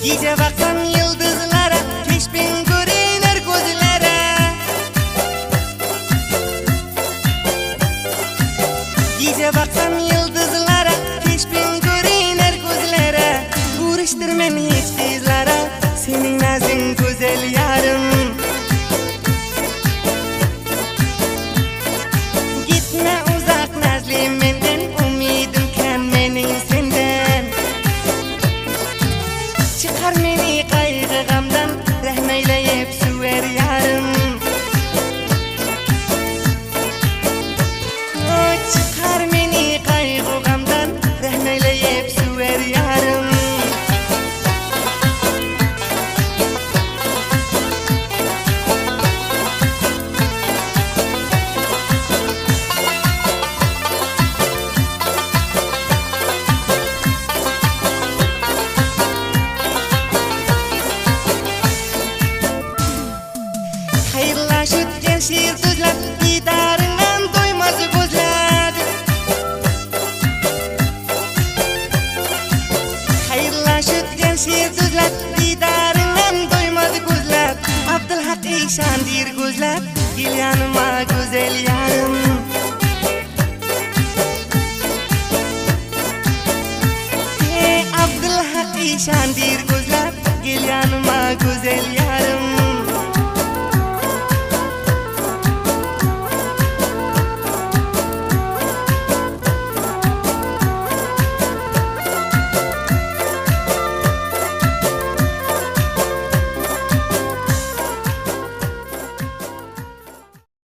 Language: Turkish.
Gece baksam yıldızlara, keşfin görünür gözlere. Gece baksam yıldızlara, keşfin görünür gözlere. Uğraştır beni hiç kızlara, senin nazın güzel yarım. Gitme uzak nazlım benden, umidim kan benim senden. Çıkar beni kaygı gamdan, rahmeyleyip süver yarım. Çıkar beni kaygı gamdan, rahmeyleyip süver yarım. Hayırlaşıp gel şiir düzler, didarından doymaz gözler. Hayırlaşıp gel şiir düzler, didarından doymaz gözler. Abdülhak İşan dir gözler, gel yanıma güzel yar.